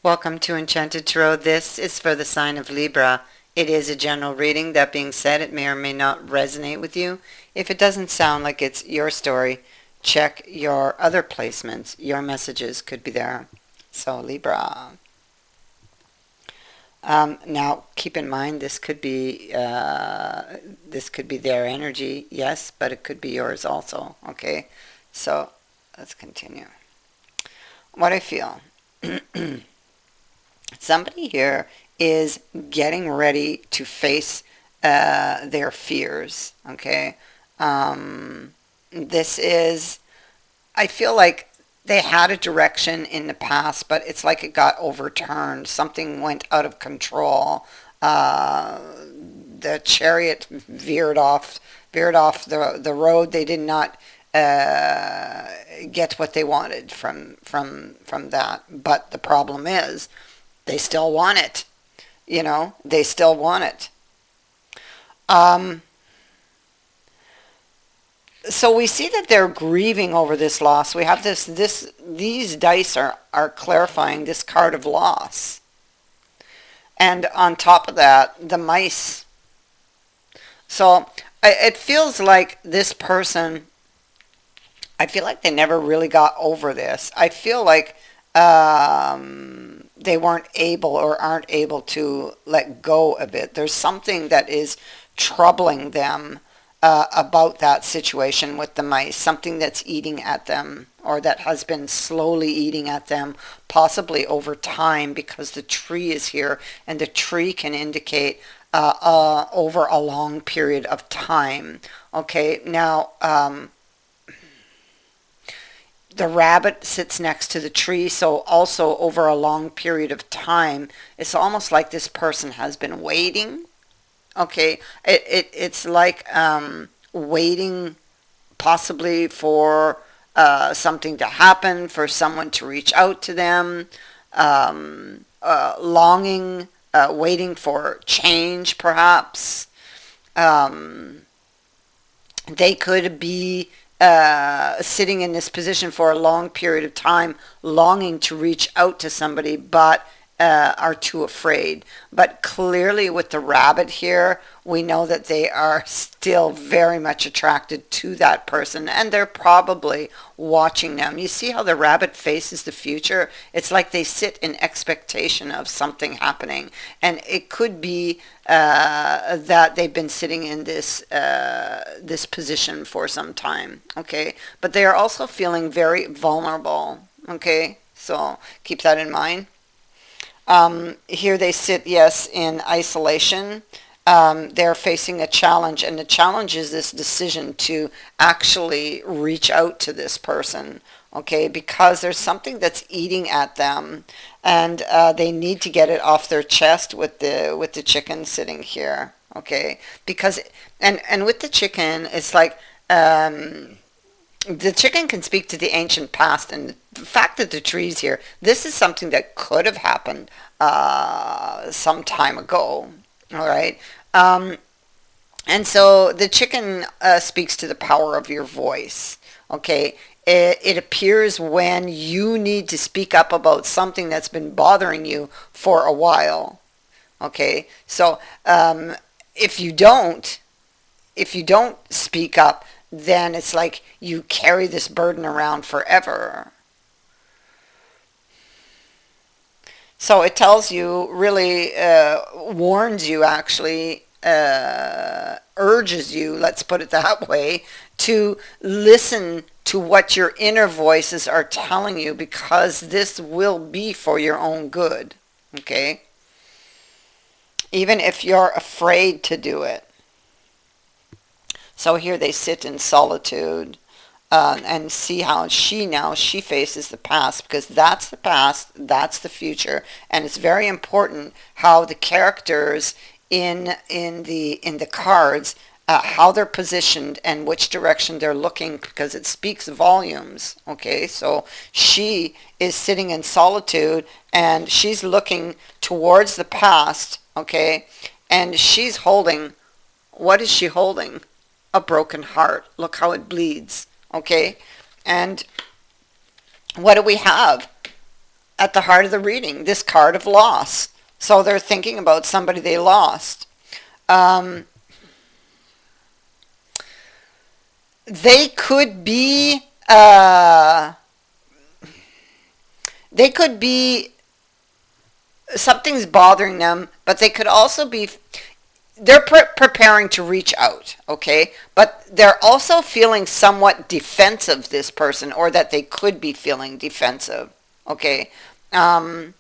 Welcome to Enchanted Tarot. This is for the sign of Libra. It is a general reading. That being said, it may or may not resonate with you. If it doesn't sound like it's your story, check your other placements. Your messages could be there. So Libra. Now, keep in mind this could be their energy, yes, but it could be yours also. Okay, so let's continue. What I feel. Somebody here is getting ready to face their fears, okay? This is, I feel like they had a direction in the past, but it's like it got overturned. Something went out of control. The chariot veered off the road. They did not get what they wanted from that. But the problem is, they still want it. They still want it. So we see that they're grieving over this loss. We have these dice are clarifying this card of loss. And on top of that, the mice. So it feels like this person, I feel like they never really got over this. I feel like they weren't able or aren't able to let go of it. There's something that is troubling them about that situation with the mice, something that's eating at them or that has been slowly eating at them, possibly over time, because the tree is here and the tree can indicate over a long period of time. Okay, now the rabbit sits next to the tree, so also over a long period of time, it's almost like this person has been waiting. Okay, it's like waiting possibly for something to happen, for someone to reach out to them, longing, waiting for change perhaps. They could be sitting in this position for a long period of time, longing to reach out to somebody, but are too afraid. But clearly with the rabbit here, we know that they are still very much attracted to that person, and they're probably watching them. You see how the rabbit faces the future? It's like they sit in expectation of something happening, and it could be that they've been sitting in this position for some time. Okay, but they are also feeling very vulnerable. Okay, so keep that in mind. Here they sit, yes, in isolation. They're facing a challenge, and the challenge is this decision to actually reach out to this person, okay, because there's something that's eating at them, and they need to get it off their chest with the chicken sitting here, okay, because and with the chicken, it's like the chicken can speak to the ancient past, and the fact that the tree's here, this is something that could have happened some time ago, all right? And so the chicken speaks to the power of your voice, okay? It appears when you need to speak up about something that's been bothering you for a while, okay? So if you don't speak up, then it's like you carry this burden around forever. So it tells you, really warns you, actually, urges you, let's put it that way, to listen to what your inner voices are telling you, because this will be for your own good, okay? Even if you're afraid to do it. So here they sit in solitude and see how she faces the past, because that's the past, that's the future, and it's very important how the characters in the cards, how they're positioned and which direction they're looking, because it speaks volumes. Okay, so she is sitting in solitude and she's looking towards the past. Okay, and she's holding, what is she holding? A broken heart. Look how it bleeds. Okay, and what do we have? at the heart of the reading, this card of loss. So they're thinking about somebody they lost. Um, they could be they could be something's bothering them, but they could also be they're preparing to reach out, okay? But they're also feeling somewhat defensive, this person, or that they could be feeling defensive, okay? Um,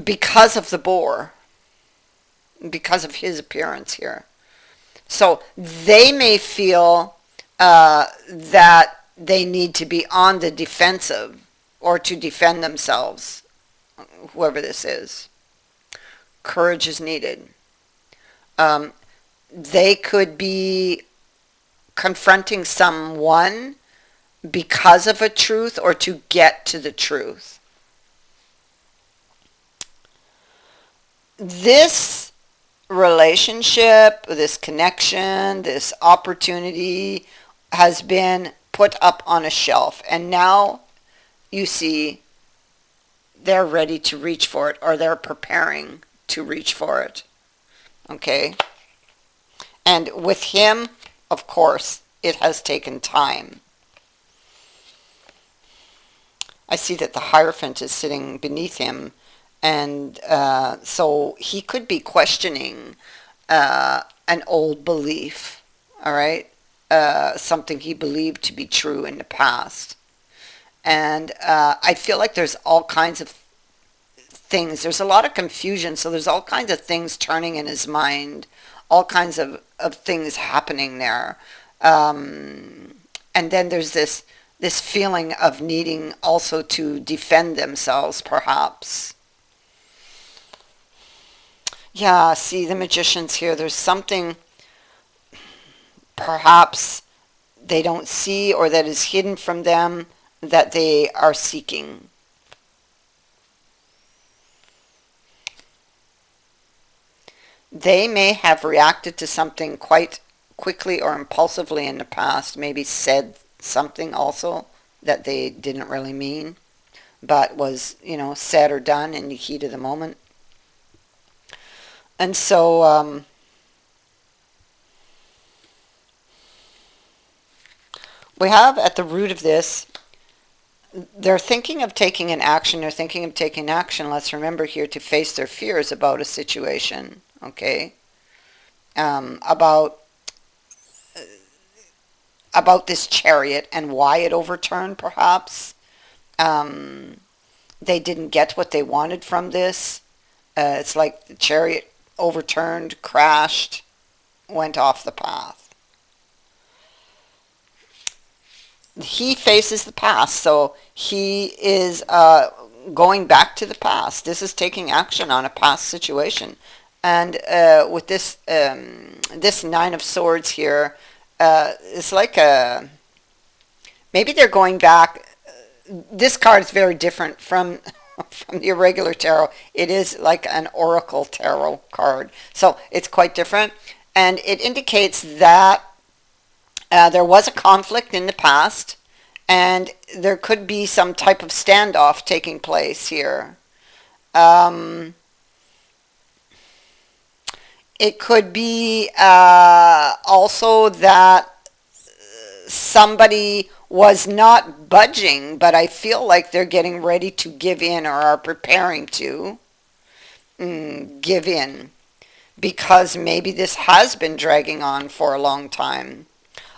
because of the boar, because of his appearance here. So they may feel that they need to be on the defensive or to defend themselves, whoever this is. Courage is needed. Um, they could be confronting someone because of a truth or to get to the truth. This relationship, this connection, this opportunity has been put up on a shelf, and now you see they're ready to reach for it, or they're preparing to reach for it. Okay? And with him, of course, it has taken time. I see that the Hierophant is sitting beneath him, and so he could be questioning an old belief, all right? Something he believed to be true in the past. And I feel like there's all kinds of things. There's a lot of confusion, so there's all kinds of things turning in his mind, all kinds of things happening there. And then there's this feeling of needing also to defend themselves, perhaps. Yeah, see the Magicians here. There's something perhaps they don't see or that is hidden from them that they are seeking. They may have reacted to something quite quickly or impulsively in the past, maybe said something also that they didn't really mean, but was, said or done in the heat of the moment. And so we have at the root of this, they're thinking of taking an action. They're thinking of taking action. Let's remember here to face their fears about a situation, okay? About this chariot and why it overturned, perhaps. They didn't get what they wanted from this. It's like the chariot overturned, crashed, went off the path. He faces the past, so he is going back to the past. This is taking action on a past situation. And with this this Nine of Swords here, it's like maybe they're going back. This card is very different from the irregular tarot. It is like an oracle tarot card, so it's quite different, and it indicates that there was a conflict in the past, and there could be some type of standoff taking place here. It could be also that somebody was not budging, but I feel like they're getting ready to give in or are preparing to give in because maybe this has been dragging on for a long time.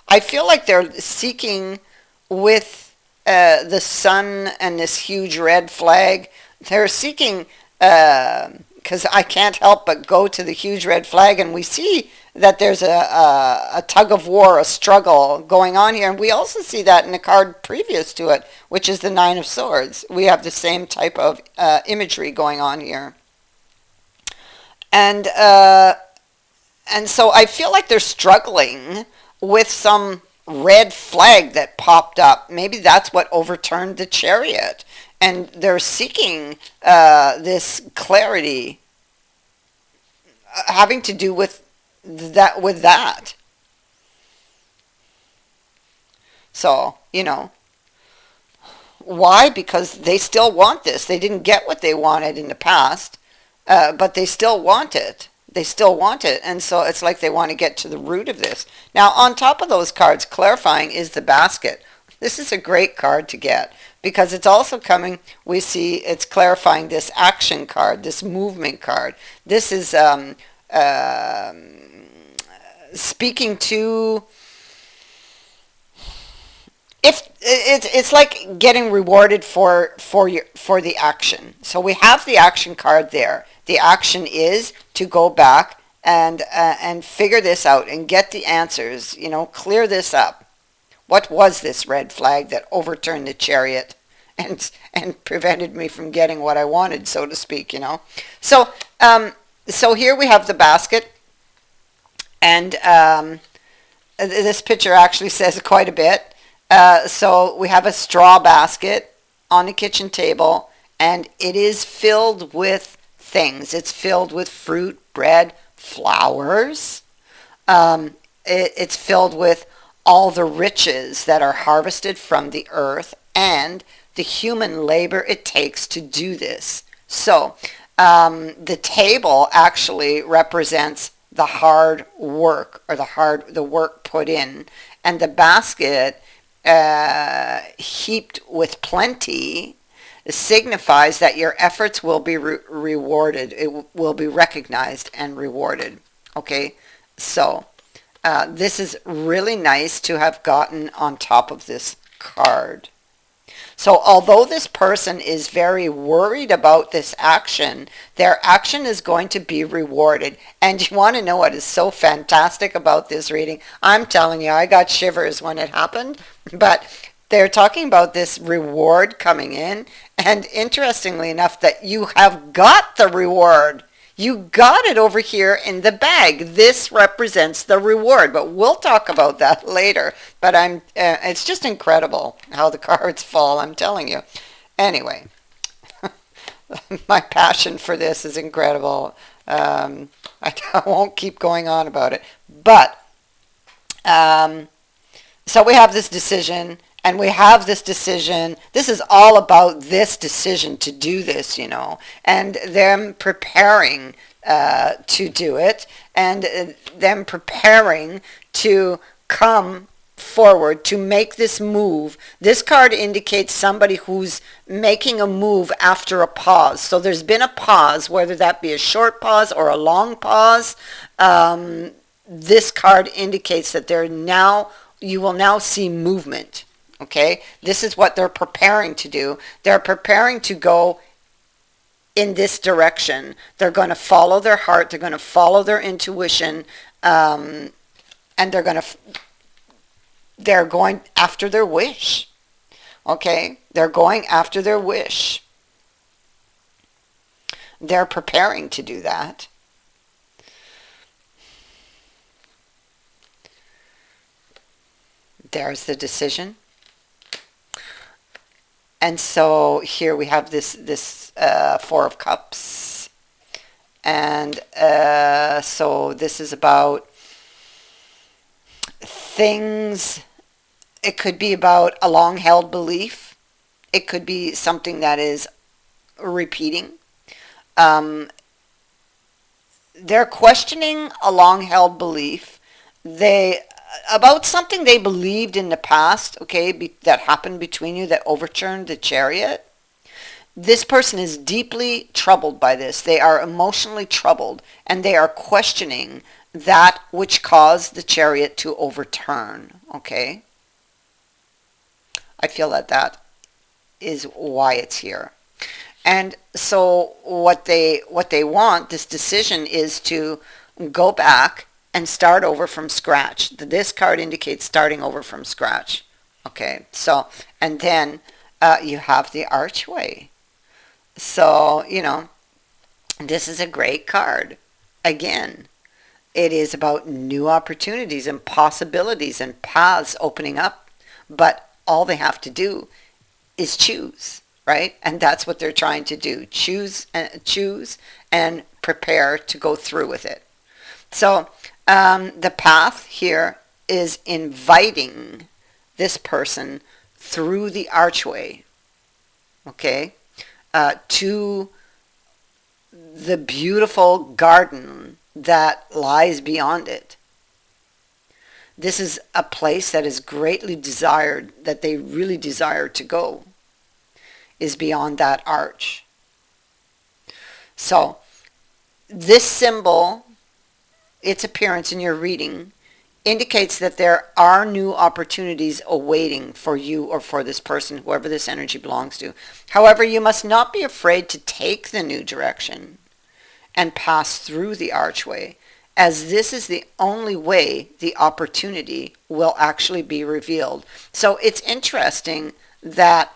I feel like they're seeking with the sun and this huge red flag. They're seeking, because I can't help but go to the huge red flag, and we see that there's a tug of war, a struggle going on here. And we also see that in the card previous to it, which is the Nine of Swords. We have the same type of imagery going on here. And so I feel like they're struggling with some red flag that popped up. Maybe that's what overturned the chariot. And they're seeking this clarity having to do with that. So, Why? Because they still want this. They didn't get what they wanted in the past, but they still want it. They still want it. And so it's like they want to get to the root of this. Now, on top of those cards, clarifying is the basket. This is a great card to get because it's also coming, we see it's clarifying this action card, this movement card. This is speaking to, if it's like getting rewarded for the action. So we have the action card there. The action is to go back and figure this out and get the answers, clear this up. What was this red flag that overturned the chariot and prevented me from getting what I wanted, so to speak. So here we have the basket, and this picture actually says quite a bit. So we have a straw basket on the kitchen table, and it is filled with things. It's filled with fruit, bread, flowers. It's filled with all the riches that are harvested from the earth and the human labor it takes to do this. So the table actually represents the hard work, or the work put in, and the basket heaped with plenty signifies that your efforts will be rewarded. It will be recognized and rewarded. Okay, so this is really nice to have gotten on top of this card. So although this person is very worried about this action, their action is going to be rewarded. And you want to know what is so fantastic about this reading? I'm telling you, I got shivers when it happened, but they're talking about this reward coming in, and interestingly enough, that you have got the reward. You got it over here in the bag. This represents the reward, but we'll talk about that later. But it's just incredible how the cards fall, I'm telling you. Anyway, my passion for this is incredible. I won't keep going on about it. But, so we have this decision, and we have this decision. This is all about this decision to do this, and them preparing to do it, and them preparing to come forward to make this move. This card indicates somebody who's making a move after a pause. So there's been a pause, whether that be a short pause or a long pause. This card indicates that you will now see movement. Okay, this is what they're preparing to do. They're preparing to go in this direction. They're going to follow their heart. They're going to follow their intuition, and they're going after their wish. Okay, they're going after their wish. They're preparing to do that. There's the decision. And so here we have this Four of Cups. And so this is about things. It could be about a long-held belief. It could be something that is repeating. They're questioning a long-held belief. About something they believed in the past, okay, that happened between you, that overturned the chariot. This person is deeply troubled by this. They are emotionally troubled, and they are questioning that which caused the chariot to overturn, okay? I feel that is why it's here. And so what they want, this decision, is to go back and start over from scratch. This card indicates starting over from scratch. Okay, so, and then you have the archway. So, this is a great card. Again, it is about new opportunities and possibilities and paths opening up. But all they have to do is choose, right? And that's what they're trying to do. Choose and prepare to go through with it. So, the path here is inviting this person through the archway. okay, to the beautiful garden that lies beyond it. This is a place that is greatly desired, that they really desire to go, is beyond that arch. So this symbol, its appearance in your reading, indicates that there are new opportunities awaiting for you or for this person, whoever this energy belongs to. However, you must not be afraid to take the new direction and pass through the archway, as this is the only way the opportunity will actually be revealed. So it's interesting that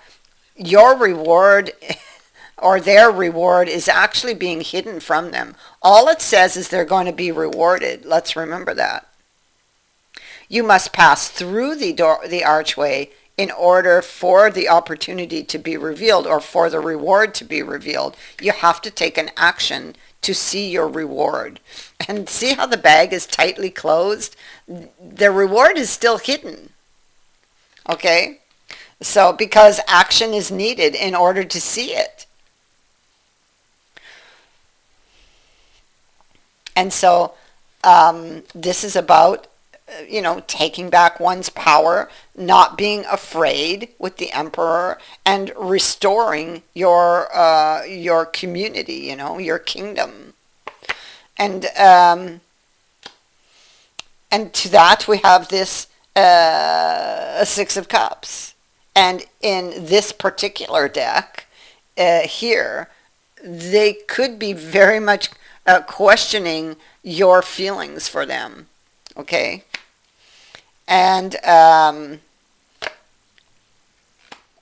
your reward or their reward is actually being hidden from them. All it says is they're going to be rewarded. Let's remember that. You must pass through the archway in order for the opportunity to be revealed, or for the reward to be revealed. You have to take an action to see your reward. And see how the bag is tightly closed? The reward is still hidden. Okay? So, because action is needed in order to see it. And so, this is about, taking back one's power, not being afraid with the emperor, and restoring your community, your kingdom. And to that we have this Six of Cups. And in this particular deck here, they could be very much questioning your feelings for them. Okay? And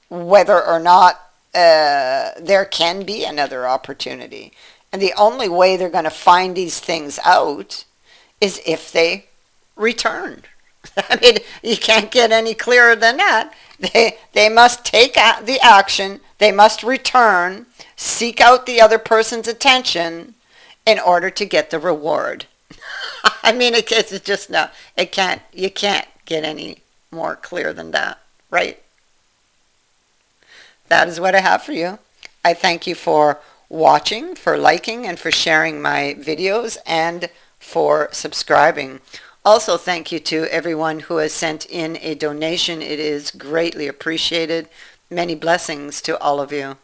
whether or not there can be another opportunity. And the only way they're going to find these things out is if they return. I mean, you can't get any clearer than that. They must take the action. They must return, seek out the other person's attention in order to get the reward. I mean, it's just not. You can't get any more clear than that, right? That is what I have for you. I thank you for watching, for liking, and for sharing my videos, and for subscribing. Also, thank you to everyone who has sent in a donation. It is greatly appreciated. Many blessings to all of you.